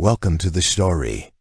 Welcome to the story.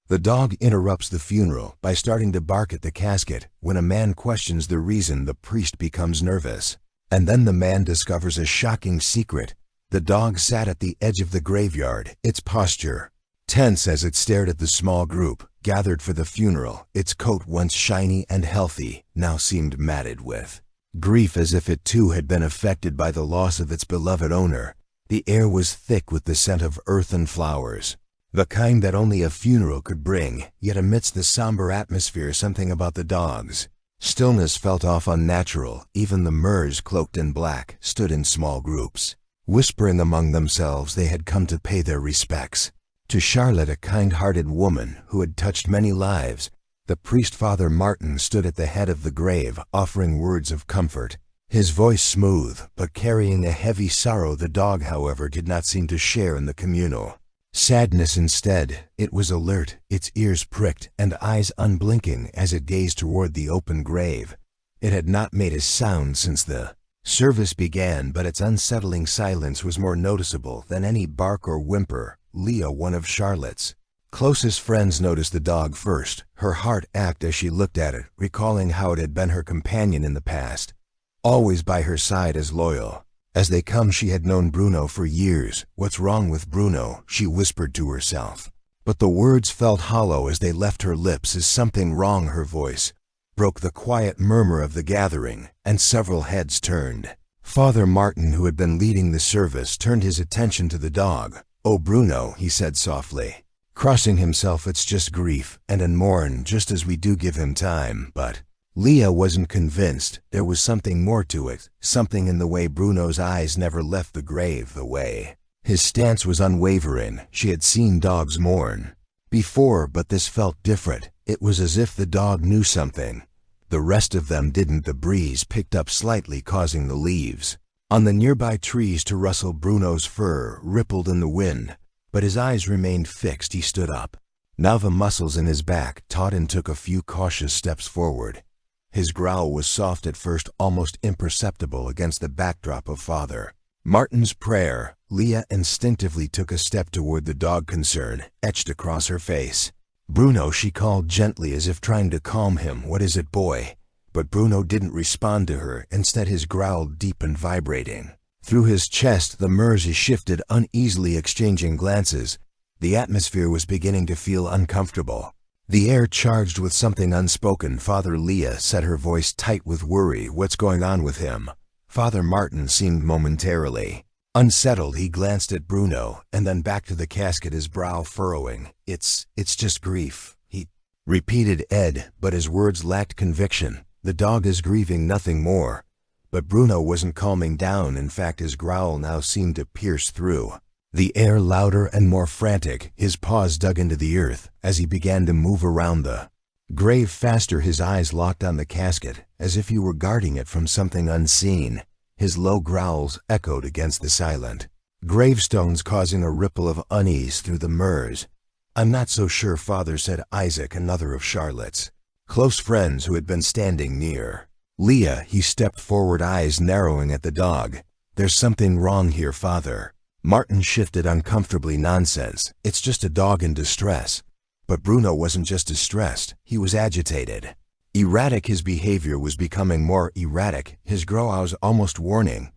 The dog interrupts the funeral by starting to bark at the casket. When a man questions the reason, the priest becomes nervous. And then the man discovers a shocking secret. The dog sat at the edge of the graveyard, its posture tense as it stared at the small group gathered for the funeral. Its coat, once shiny and healthy, now seemed matted with grief, as if it too had been affected by the loss of its beloved owner. The air was thick with the scent of earth and flowers, the kind that only a funeral could bring. Yet amidst the somber atmosphere, something about the dog's stillness felt off, unnatural. Even the Moors, cloaked in black, stood in small groups, whispering among themselves. They had come to pay their respects to Charlotte, a kind-hearted woman who had touched many lives. The priest, Father Martin, stood at the head of the grave, offering words of comfort, his voice smooth, but carrying a heavy sorrow. The dog, however, did not seem to share in the communal sadness. Instead, it was alert, its ears pricked and eyes unblinking as it gazed toward the open grave. It had not made a sound since the service began, but its unsettling silence was more noticeable than any bark or whimper. Leah, one of Charlotte's closest friends, noticed the dog first. Her heart ached as she looked at it, recalling how it had been her companion in the past, always by her side, as loyal as they come. She had known Bruno for years. What's wrong with Bruno? She whispered to herself. But the words felt hollow as they left her lips. Is something wrong? Her voice broke the quiet murmur of the gathering, and several heads turned. Father Martin, who had been leading the service, turned his attention to the dog. "Oh, Bruno," he said softly, crossing himself, "it's just grief and mourn, just as we do. Give him time." But Leah wasn't convinced. There was something more to it, something in the way Bruno's eyes never left the grave, the way his stance was unwavering. She had seen dogs mourn before, but this felt different. It was as if the dog knew something the rest of them didn't. The breeze picked up slightly, causing the leaves on the nearby trees to rustle. Bruno's fur rippled in the wind, but his eyes remained fixed. He stood up. Now the muscles in his back taut, and took a few cautious steps forward. His growl was soft at first, almost imperceptible against the backdrop of Father Martin's prayer. Leah instinctively took a step toward the dog, concern etched across her face. "Bruno," she called gently, as if trying to calm him. "What is it, boy?" But Bruno didn't respond to her. Instead, his growl deep and vibrating through his chest. The Moors shifted uneasily, exchanging glances. The atmosphere was beginning to feel uncomfortable, the air charged with something unspoken. "Father," Leah said, her voice tight with worry, "what's going on with him?" Father Martin seemed momentarily unsettled. He glanced at Bruno and then back to the casket, his brow furrowing. It's just grief," he repeated, but his words lacked conviction. "The dog is grieving, nothing more." But Bruno wasn't calming down. In fact, his growl now seemed to pierce through the air, louder and more frantic. His paws dug into the earth as he began to move around the grave faster. His eyes locked on the casket, as if he were guarding it from something unseen. His low growls echoed against the silent gravestones, causing a ripple of unease through the Moors. "I'm not so sure, Father," said Isaac, another of Charlotte's close friends who had been standing near Leah. He stepped forward, eyes narrowing at the dog. "There's something wrong here, Father." Martin shifted uncomfortably. "Nonsense. It's just a dog in distress." But Bruno wasn't just distressed. He was agitated, erratic. His behavior was becoming more erratic, his growls almost warning.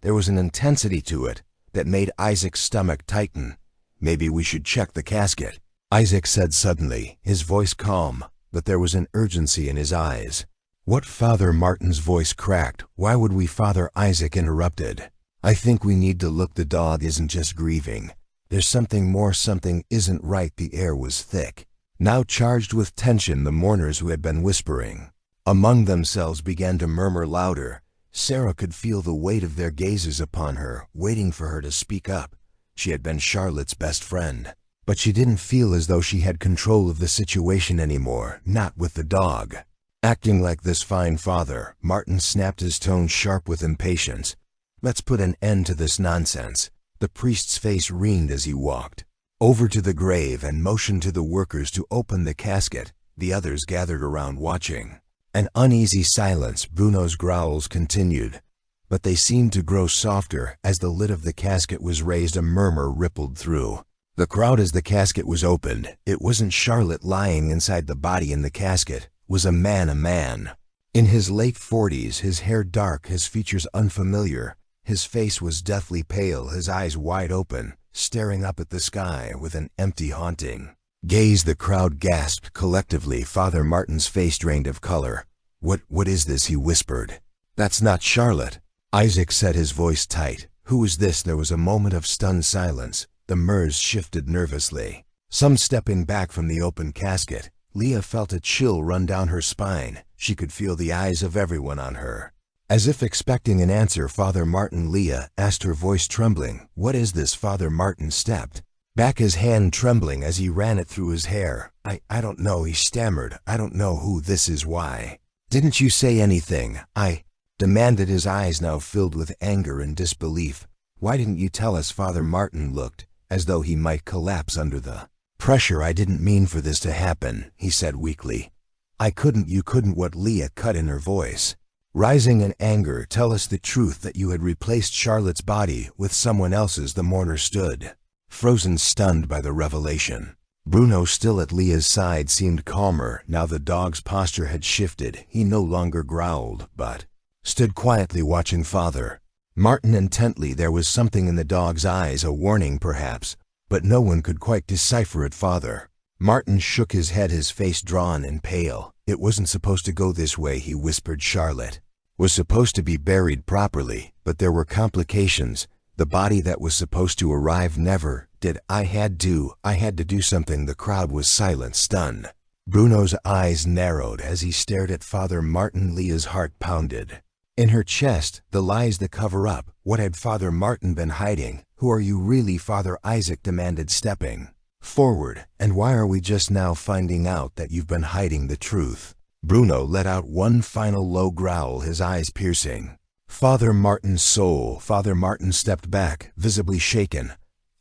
There was an intensity to it that made Isaac's stomach tighten. "Maybe we should check the casket," Isaac said suddenly, his voice calm, but there was an urgency in his eyes. "What?" Father Martin's voice cracked. "Why would we, Father?" Isaac interrupted. "I think we need to look. The dog isn't just grieving. There's something more. Something isn't right." The air was thick, now charged with tension. The mourners, who had been whispering among themselves, began to murmur louder. Sarah could feel the weight of their gazes upon her, waiting for her to speak up. She had been Charlotte's best friend, but she didn't feel as though she had control of the situation anymore, not with the dog acting like this. "Fine, Father." Martin snapped, his tone sharp with impatience. "Let's put an end to this nonsense." The priest's face wrinkled as he walked over to the grave and motioned to the workers to open the casket. The others gathered around, watching. An uneasy silence. Bruno's growls continued, but they seemed to grow softer. As the lid of the casket was raised, a murmur rippled through The crowd as the casket was opened, it wasn't Charlotte lying inside the body in the casket, was a man. In his late 40s, his hair dark, his features unfamiliar. His face was deathly pale, his eyes wide open, staring up at the sky with an empty, haunting gaze. The crowd gasped collectively. Father Martin's face drained of color. What is this?" he whispered. "That's not Charlotte." Isaac said, his voice tight. "Who is this?" There was a moment of stunned silence. The Murs shifted nervously, some stepping back from the open casket. Leah felt a chill run down her spine. She could feel the eyes of everyone on her. As if expecting an answer, Father Martin, Leah asked, her voice trembling. "What is this?" Father Martin stepped back, his hand trembling as he ran it through his hair. I don't know," he stammered. "I don't know who this is. Why didn't you say anything?" I demanded, his eyes now filled with anger and disbelief. "Why didn't you tell us?" Father Martin looked as though he might collapse under the pressure. "I didn't mean for this to happen," he said weakly. "I couldn't." "You couldn't what?" Leah cut in, her voice rising in anger. "Tell us the truth, that you had replaced Charlotte's body with someone else's." The mourner stood, frozen, stunned by the revelation. Bruno, still at Leah's side, seemed calmer. Now the dog's posture had shifted. He no longer growled, but stood quietly watching Father Martin intently. There was something in the dog's eyes, a warning perhaps, but no one could quite decipher it. Father Martin shook his head, his face drawn and pale. "It wasn't supposed to go this way," he whispered. "Charlotte was supposed to be buried properly, but there were complications. The body that was supposed to arrive never did. I had to do something." The crowd was silent, stunned. Bruno's eyes narrowed as he stared at Father Martin. Leah's heart pounded in her chest. The lies, the cover-up. What had Father Martin been hiding? "Who are you really?" Father Isaac demanded, stepping forward. "And why are we just now finding out that you've been hiding the truth?" Bruno let out one final low growl, his eyes piercing Father Martin's soul. Father Martin stepped back, visibly shaken.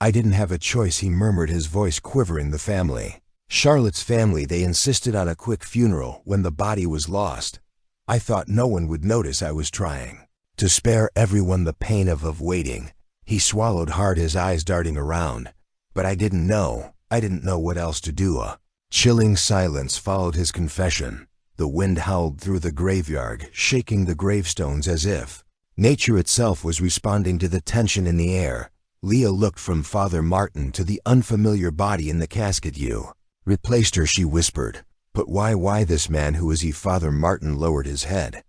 "I didn't have a choice," he murmured, his voice quivering. "The family, Charlotte's family, they insisted on a quick funeral when the body was lost. I thought no one would notice. I was trying to spare everyone the pain of waiting." He swallowed hard, his eyes darting around. "But I didn't know what else to do." A chilling silence followed his confession. The wind howled through the graveyard, shaking the gravestones as if nature itself was responding to the tension in the air. Leah looked from Father Martin to the unfamiliar body in the casket. "You replaced her," she whispered. "But why this man? Who is he?" Father Martin lowered his head.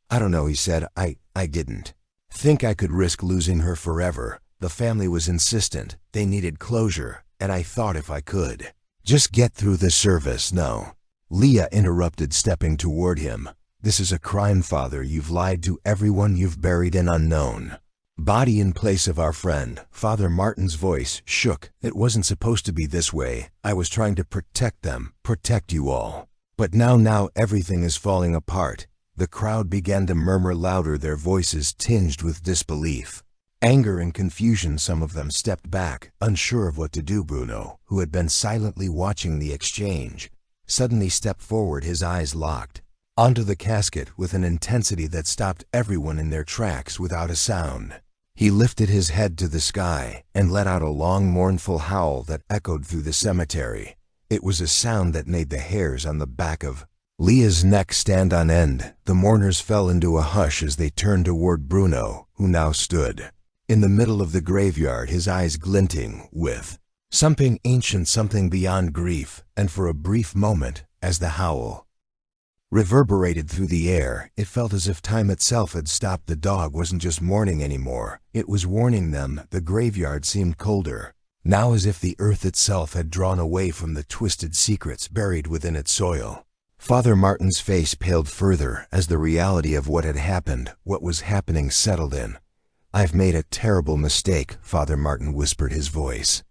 "I don't know," he said. I didn't think I could risk losing her forever. The family was insistent. They needed closure, and I thought if I could just get through the service." "No," Leah interrupted, stepping toward him. "This is a crime, Father. You've lied to everyone. You've buried an unknown body in place of our friend." Father Martin's voice shook. "It wasn't supposed to be this way. I was trying to protect them, protect you all. But now everything is falling apart." The crowd began to murmur louder, their voices tinged with disbelief, anger and confusion. Some of them stepped back, unsure of what to do. Bruno, who had been silently watching the exchange, suddenly stepped forward, his eyes locked onto the casket with an intensity that stopped everyone in their tracks without a sound. He lifted his head to the sky and let out a long, mournful howl that echoed through the cemetery. It was a sound that made the hairs on the back of Leah's neck stand on end. The mourners fell into a hush as they turned toward Bruno, who now stood in the middle of the graveyard, his eyes glinting with something ancient, something beyond grief. And for a brief moment, as the howl reverberated through the air, it felt as if time itself had stopped. The dog wasn't just mourning anymore, it was warning them. The graveyard seemed colder now, as if the earth itself had drawn away from the twisted secrets buried within its soil. Father Martin's face paled further as the reality of what had happened, what was happening, settled in. "I've made a terrible mistake," Father Martin whispered, his voice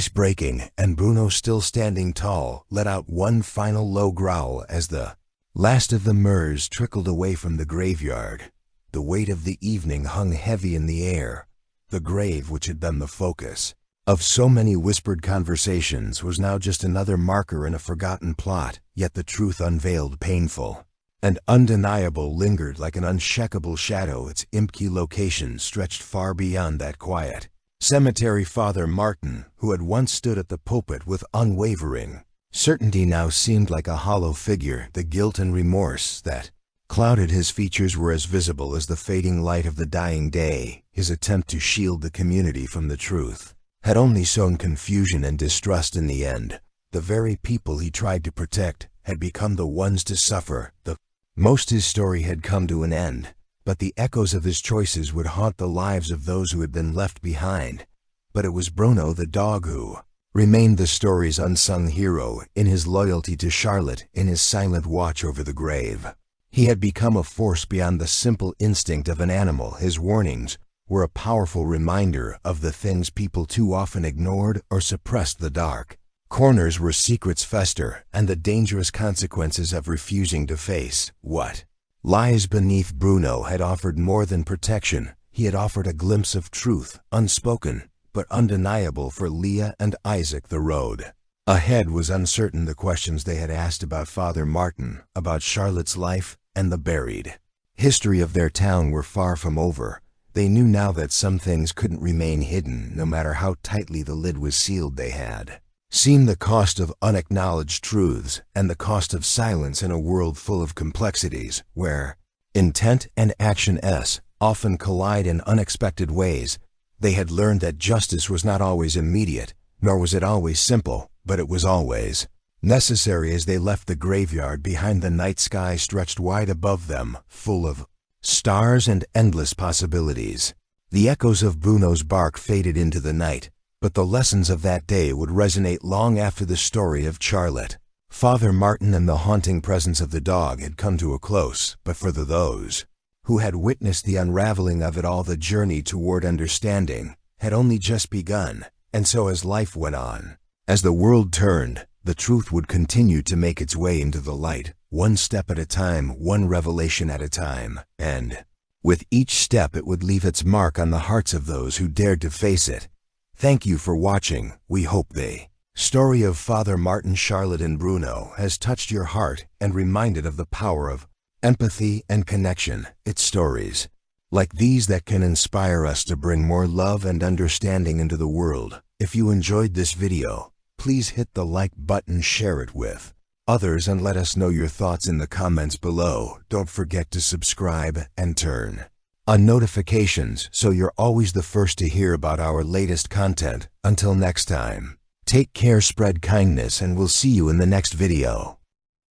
breaking, and Bruno, still standing tall, let out one final low growl as the last of the Murs trickled away from the graveyard. The weight of the evening hung heavy in the air. The grave, which had been the focus of so many whispered conversations, was now just another marker in a forgotten plot. Yet the truth, unveiled, painful and undeniable, lingered like an unshakable shadow. Its empty location stretched far beyond that quiet Cemetery Father Martin, who had once stood at the pulpit with unwavering certainty, now seemed like a hollow figure. The guilt and remorse that clouded his features were as visible as the fading light of the dying day. His attempt to shield the community from the truth had only sown confusion and distrust in the end. The very people he tried to protect had become the ones to suffer the most. His story had come to an end, but the echoes of his choices would haunt the lives of those who had been left behind. But it was Bruno the dog who remained the story's unsung hero, in his loyalty to Charlotte, in his silent watch over the grave. He had become a force beyond the simple instinct of an animal. His warnings were a powerful reminder of the things people too often ignored or suppressed. The dark corners where secrets fester, and the dangerous consequences of refusing to face what lies beneath. Bruno had offered more than protection. He had offered a glimpse of truth, unspoken but undeniable for Leah and Isaac. The road ahead was uncertain. The questions they had asked about Father Martin, about Charlotte's life, and the buried history of their town were far from over. They knew now that some things couldn't remain hidden, no matter how tightly the lid was sealed. They had seen the cost of unacknowledged truths and the cost of silence in a world full of complexities, where intent and action often collide in unexpected ways. They had learned that justice was not always immediate, nor was it always simple, but it was always necessary. As they left the graveyard behind, the night sky stretched wide above them, full of stars and endless possibilities. The echoes of Bruno's bark faded into the night, but the lessons of that day would resonate long after the story of Charlotte, Father Martin, and the haunting presence of the dog had come to a close. But for those who had witnessed the unraveling of it all, the journey toward understanding had only just begun. And so as life went on, as the world turned, the truth would continue to make its way into the light, one step at a time, one revelation at a time. And with each step it would leave its mark on the hearts of those who dared to face it. Thank you for watching. We hope the story of Father Martin, Charlotte, and Bruno has touched your heart and reminded of the power of empathy and connection. It's stories like these that can inspire us to bring more love and understanding into the world. If you enjoyed this video, please hit the like button, share it with others, and let us know your thoughts in the comments below. Don't forget to subscribe and turn on notifications so you're always the first to hear about our latest content. Until next time, take care, spread kindness, and we'll see you in the next video.